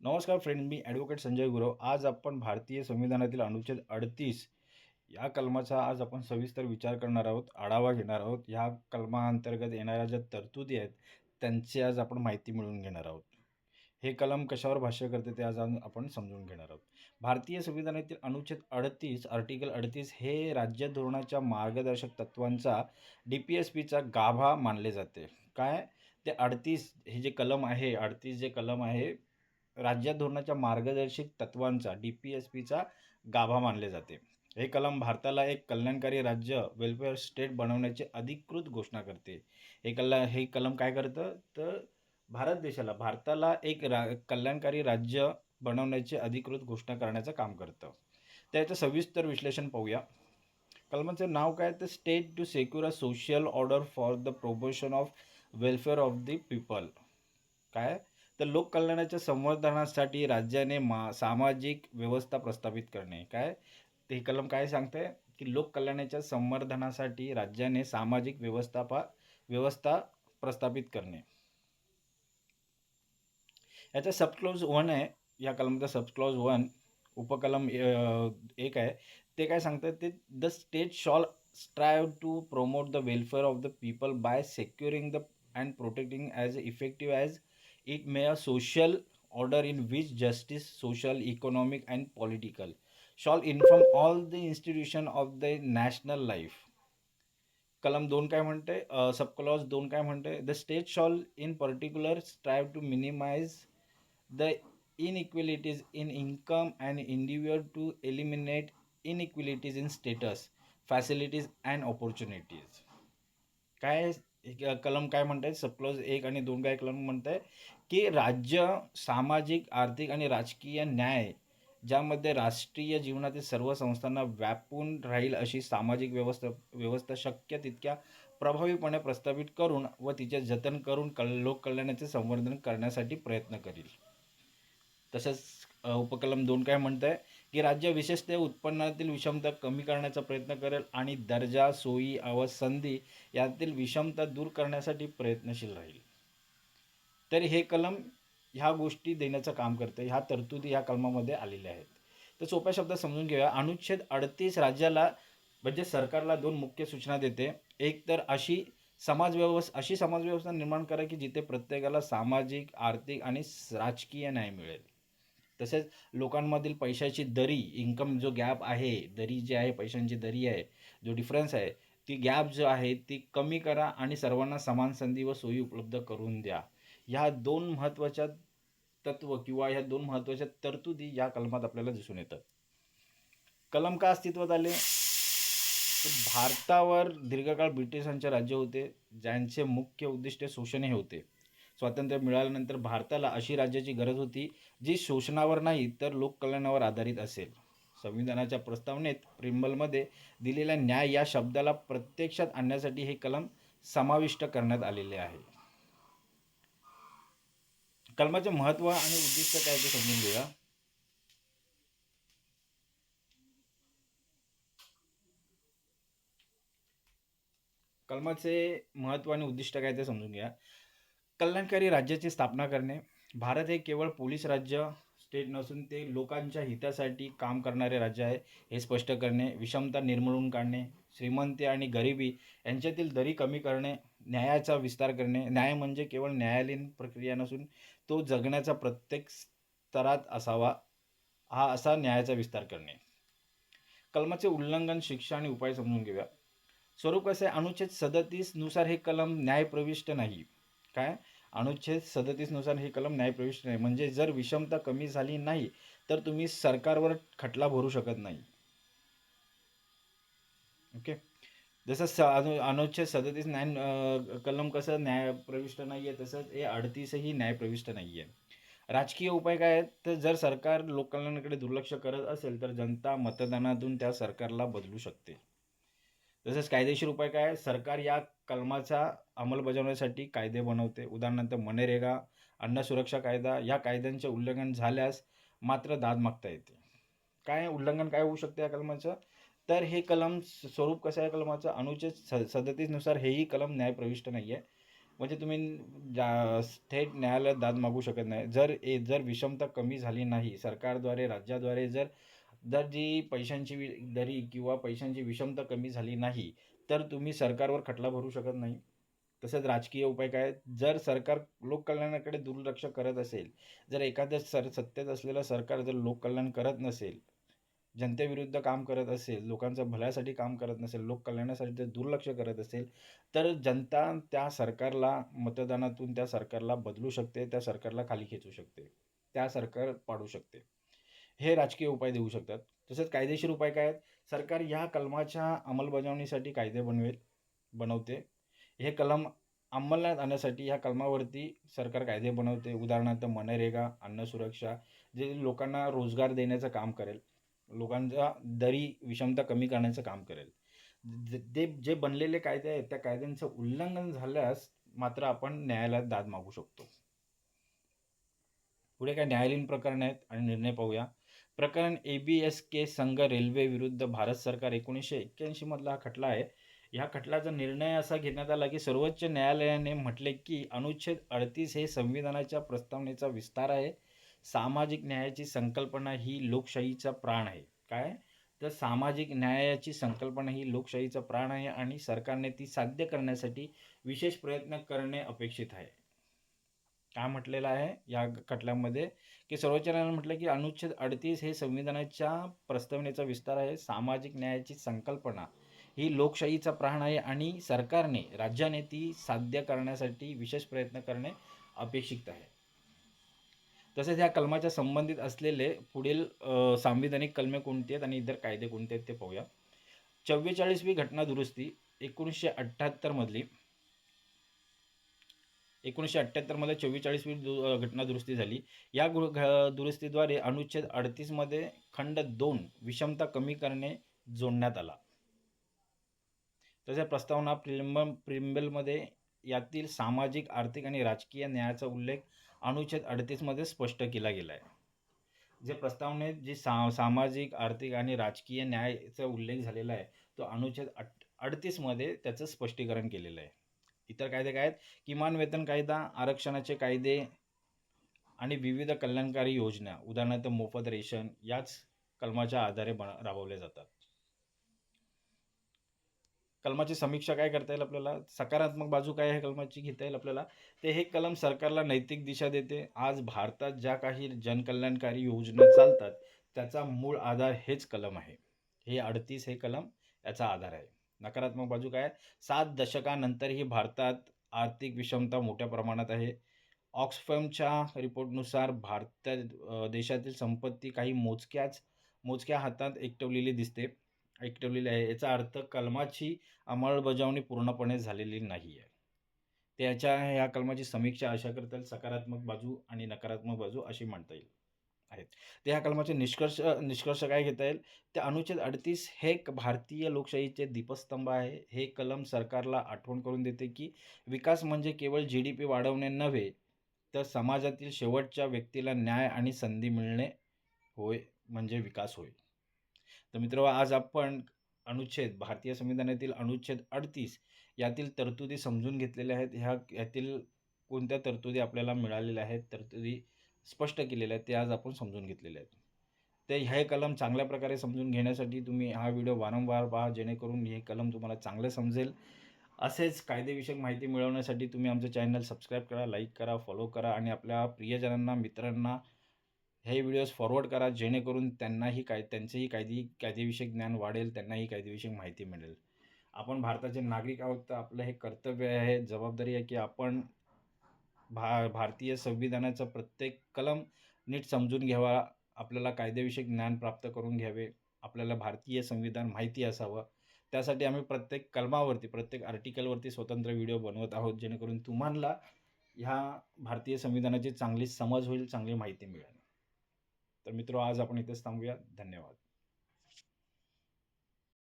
नमस्कार फ्रेंड, मी ॲडव्होकेट संजय गुरव. आज आपण भारतीय संविधानातील अनुच्छेद 38 या कलमाचा आज आपण सविस्तर विचार करणार आहोत, आढावा घेणार आहोत. ह्या कलमाअंतर्गत येणाऱ्या ज्या तरतुदी आहेत, त्यांची आज आपण माहिती मिळवून घेणार आहोत. हे कलम कशावर भाष्य करते ते आज आपण समजून घेणार आहोत. भारतीय संविधानातील अनुच्छेद 38 आर्टिकल 38 हे राज्य धोरणाच्या मार्गदर्शक तत्त्वांचा DPSPचा गाभा मानले जाते. काय ते 38 हे जे कलम आहे, 38 जे कलम आहे राज्य धोरणाच्या मार्गदर्शक तत्त्वांचा DPSPचा गाभा मानले जाते. हे कलम भारताला एक कल्याणकारी राज्य वेलफेअर स्टेट बनवण्याची अधिकृत घोषणा करते. हे कलम काय करतं तर भारताला एक कल्याणकारी राज्य बनवण्याची अधिकृत घोषणा करण्याचं काम करतं. त्याचं सविस्तर विश्लेषण पाहूया. कलमाचं नाव काय तर state to secure a social order for the promotion of welfare of the people. काय तर लोककल्याणाच्या संवर्धनासाठी राज्याने सामाजिक व्यवस्था प्रस्थापित करणे. काय ते कलम काय सांगते की लोककल्याणाच्या संवर्धनासाठी राज्याने सामाजिक व्यवस्था प्रस्थापित करणे. याचा सबक्लॉज 1 आहे. या कलमाचा सबक्लॉज 1 उपकलम 1 आहे. ते काय सांगतात ते the state shall strive to promote the welfare of the people by securing the and protecting as effective as it may a social order in which justice social economic and political shall inform all the institution of the national life. कलम 2 काय म्हणते subclause 2 काय म्हणते the state shall in particular strive to minimise the inequalities in income and endeavor to eliminate inequalities in status, facilities and opportunities. काय कलम काय म्हणताय subclause 1 आणि 2 काय कलम म्हणताय की राज्य सामाजिक आर्थिक आणि राजकीय न्याय ज्यामध्ये राष्ट्रीय जीवनातील सर्व संस्थांना व्यापून राहील अशी सामाजिक व्यवस्था शक्य तितक्या प्रभावीपणे प्रस्थापित करून व तिचे जतन करून लोककल्याणाचे संवर्धन करण्यासाठी प्रयत्न करील. तसंच उपकलम 2 काय म्हणत आहे की राज्य विशेषतः उत्पन्नातील विषमता कमी करण्याचा प्रयत्न करेल आणि दर्जा सोयी व संधी यातील विषमता दूर करण्यासाठी प्रयत्नशील राहील. तर हे कलम ह्या गोष्टी देण्याचं काम करते. ह्या तरतुदी ह्या कलमामध्ये आलेल्या आहेत. तर सोप्या शब्दात समजून घेऊया. अनुच्छेद 38 राज्याला म्हणजे सरकारला 2 मुख्य सूचना देते. एक तर अशी समाजव्यवस्था निर्माण करा की जिथे प्रत्येकाला सामाजिक आर्थिक आणि राजकीय न्याय मिळेल. तसेच लोकांमधील पैशाची दरी इन्कम जो गॅप आहे दरी जी आहे पैशांची दरी आहे जो डिफरन्स आहे ती गॅप जो आहे ती कमी करा आणि सर्वांना समान संधी व सोयी उपलब्ध करून द्या. ह्या 2 महत्त्वाच्या तत्व किंवा ह्या 2 महत्त्वाच्या तरतुदी या कलमात आपल्याला दिसून येतात. कलम का अस्तित्वात आले तर भारतावर दीर्घकाळ ब्रिटिशांचे राज्य होते ज्यांचे मुख्य उद्दिष्ट शोषण हे होते. स्वातंत्र्य मिळाल्यानंतर भारताला अशी राज्याची गरज होती जी शोषणावर नाही तर लोककल्याणावर आधारित असेल. संविधानाच्या प्रस्तावनेत प्रिम्बलमध्ये दिलेल्या न्याय या शब्दाला प्रत्यक्षात आणण्यासाठी हे कलम समाविष्ट करण्यात आलेले आहे. कलमाचे महत्त्व आणि उद्दिष्ट काय ते समजून घेऊया. कलमाचे महत्त्व आणि उद्दिष्ट काय ते समजून घ्या. कल्याणकारी राज्याची स्थापना करणे. भारत हे केवळ पोलीस राज्य स्टेट नसून ते लोकांच्या हितासाठी काम करणारे राज्य आहे हे स्पष्ट करणे. विषमता निर्मूलन काढणे. श्रीमंती आणि गरिबी यांच्यातील दरी कमी करणे. न्यायाचा विस्तार करणे. न्याय म्हणजे केवळ न्यायालयीन प्रक्रिया नसून तो जगण्याचा प्रत्येक स्तरात असावा हा असा न्यायाचा विस्तार करणे. कलमाचे उल्लंघन शिक्षा आणि उपाय समजून घेऊया. स्वरूप कसं आहे अनुच्छेद 37 नुसार हे कलम न्यायप्रविष्ट नाही. काय अनुच्छेद 37 नुसार हे कलम न्यायप्रविष्ट नाही म्हणजे जर विषमता कमी झाली नाही तर तुम्ही सरकारवर खटला भरू शकत नाही. ओके. जसं अनुच्छेद 37 कलम कसं न्यायप्रविष्ट नाही आहे तसंच हे 38ही न्यायप्रविष्ट नाही आहे. राजकीय उपाय काय आहेत तर जर सरकार लोककल्याणाकडे दुर्लक्ष करत असेल तर जनता मतदानातून त्या सरकारला बदलू शकते. तसेच कायदेशीर उपाय काय सरकार या कलमाचा अंमलबजावणीसाठी कायदे बनवते. उदाहरणार्थ मनरेगा अन्न सुरक्षा कायदा या कायद्यांचे उल्लंघन झाल्यास मात्र दाद मागता येते. काय उल्लंघन काय होऊ शकते या कलमाचं तर हे कलम स्वरूप कसं आहे कलमाचं अनुच्छेद 37 नुसार हेही कलम न्यायप्रविष्ट नाही आहे. म्हणजे तुम्ही थेट न्यायालयात दाद मागू शकत नाही. जर विषमता कमी झाली नाही, सरकारद्वारे, राज्याद्वारे जर जर जी पैशांची दरी किंवा पैशांची विषमता कमी झाली नाही, तर तुम्ही सरकारवर खटला भरू शकत नाही. तसंच राजकीय उपाय काय आहेत? जर सरकार लोककल्याणाकडे दुर्लक्ष करत असेल, जर एखादं सत्तेत असलेलं सरकार जर लोककल्याण करत नसेल, जनतेविरुद्ध काम करत असेल, लोकांच्या भल्यासाठी काम करत नसेल, लोककल्याणासाठी जर दुर्लक्ष करत असेल, तर जनता त्या सरकारला मतदानातून त्या सरकारला बदलू शकते, त्या सरकारला खाली खेचू शकते, त्या सरकार पाडू शकते. हे राजकीय उपाय देऊ शकतात. तसेच कायदेशीर उपाय काय आहेत? सरकार ह्या कलमाच्या अंमलबजावणीसाठी कायदे बनवते. हे कलम अंमलात आणण्यासाठी ह्या कलमावरती सरकार कायदे बनवते. उदाहरणार्थ मनरेगा, अन्न सुरक्षा, जे लोकांना रोजगार देण्याचं काम करेल, लोकांचा दरी विषमता कमी करण्याचं काम करेल. ते जे बनलेले कायदे आहेत, त्या कायद्यांचं उल्लंघन झाल्यास मात्र आपण न्यायालयात दाद मागू शकतो. पुढे काय न्यायालयीन प्रकरण आहेत आणि निर्णय पाहूया. प्रकरण ABSK संघ रेल्वे विरुद्ध भारत सरकार 1981 मधला हा खटला आहे. ह्या खटल्याचा निर्णय असा घेण्यात आला की सर्वोच्च न्यायालयाने म्हटले की अनुच्छेद 38 हे संविधानाच्या प्रस्तावनेचा विस्तार आहे. सामाजिक न्यायाची संकल्पना ही लोकशाहीचा प्राण आहे. काय? तर सामाजिक न्यायाची संकल्पना ही लोकशाहीचा प्राण आहे आणि सरकारने ती साध्य करण्यासाठी विशेष प्रयत्न करणे अपेक्षित आहे. काय म्हटलेलं आहे या खटल्यामध्ये की सर्वोच्च न्यायालयाने म्हटलं की अनुच्छेद 38 हे संविधानाच्या प्रस्तावनेचा विस्तार आहे. सामाजिक न्यायाची संकल्पना ही लोकशाहीचा प्राण आहे आणि सरकारने, राज्याने ती साध्य करण्यासाठी विशेष प्रयत्न करणे अपेक्षित आहे. तसेच या कलमाच्या संबंधित असलेले पुढील सांविधानिक कलमे कोणती आहेत आणि इतर कायदे कोणते आहेत ते पाहूया. 44वी घटना दुरुस्ती 1978 मधली 1978 मध्ये 44वी घटना दुरुस्ती झाली. या दुरुस्तीद्वारे अनुच्छेद 38 मध्ये खंड 2 विषमता कमी करणे जोडण्यात आला. तसेच प्रस्तावना प्रिम्बलमध्ये यातील सामाजिक, आर्थिक आणि राजकीय न्यायाचा उल्लेख अनुच्छेद 38 मध्ये स्पष्ट केला गेला आहे. जे प्रस्तावनेत जी सामाजिक, आर्थिक आणि राजकीय न्यायाचा उल्लेख झालेला आहे, तो अनुच्छेद 38 मध्ये त्याचं स्पष्टीकरण केलेलं आहे. इतर कायदे काय आहेत? किमान वेतन कायदा, आरक्षणाचे कायदे आणि विविध कल्याणकारी योजना, उदाहरणार्थ मोफत रेशन, याच कलमाच्या आधारे राबवल्या जातात. कलमाची समीक्षा काय करता येईल आपल्याला? सकारात्मक बाजू काय आहे कलमाची घेता येईल आपल्याला? ते हे कलम सरकारला नैतिक दिशा देते. आज भारतात ज्या काही जनकल्याणकारी योजना चालतात, त्याचा मूळ आधार हेच कलम आहे. हे 38 हे कलम याचा आधार आहे. नकारात्मक बाजू काय? 7 दशकानंतरही भारतात आर्थिक विषमता मोठ्या प्रमाणात आहे. ऑक्सफॅमच्या रिपोर्टनुसार देशातील संपत्ती काही मोजक्या हातात एकटवलेली आहे. याचा अर्थ कलमाची अंमलबजावणी पूर्णपणे झालेली नाही आहे. ह्या कलमाची समीक्षा अशा करता येईल, सकारात्मक बाजू आणि नकारात्मक बाजू अशी मांडता येईल आहेत. ह्या कलमाचे निष्कर्ष काय घेता येईल? ते अनुच्छेद 38 हे भारतीय लोकशाहीचे दीपस्तंभ आहे. हे कलम सरकारला आठवण करून देते की विकास म्हणजे केवळ GDP वाढवणे नव्हे, तर समाजातील शेवटच्या व्यक्तीला न्याय आणि संधी मिळणे होय, म्हणजे विकास होय. तर मित्र, आज आपण भारतीय संविधानातील अनुच्छेद 38 यातील तरतुदी समजून घेतलेल्या आहेत. यातील कोणत्या तरतुदी आपल्याला मिळालेल्या आहेत, तरतुदी स्पष्ट केलेल्या आहेत, ते आज आपण समजून घेतलेले आहेत. ते हे कलम चांगल्या प्रकारे समजून घेण्यासाठी तुम्ही हा व्हिडिओ वारंवार पहा, जेणेकरून हे कलम तुम्हाला चांगलं समजेल. असेच कायदेविषयक माहिती मिळवण्यासाठी तुम्ही आमचं चॅनल सबस्क्राईब करा, लाईक करा, फॉलो करा आणि आपल्या प्रियजनांना, मित्रांना हे व्हिडिओज फॉरवर्ड करा, जेणेकरून त्यांचंही कायदेविषयक ज्ञान वाढेल, त्यांनाही कायदेविषयक माहिती मिळेल. आपण भारताचे नागरिक आहोत, तर आपलं हे कर्तव्य आहे, जबाबदारी आहे की आपण भारतीय संविधानाचा प्रत्येक कलम नीट समजून घ्यावा. आपल्याला कायदेविषयक ज्ञान प्राप्त करून घ्यावे. आपल्याला भारतीय संविधान माहिती असावं. त्यासाठी आम्ही प्रत्येक कलमावरती, प्रत्येक आर्टिकलवरती स्वतंत्र व्हिडिओ बनवत आहोत, जेणेकरून तुम्हाला ह्या भारतीय संविधानाची चांगली समज होईल, चांगली माहिती मिळेल. तर मित्र, आज आपण इथेच थांबूया. धन्यवाद.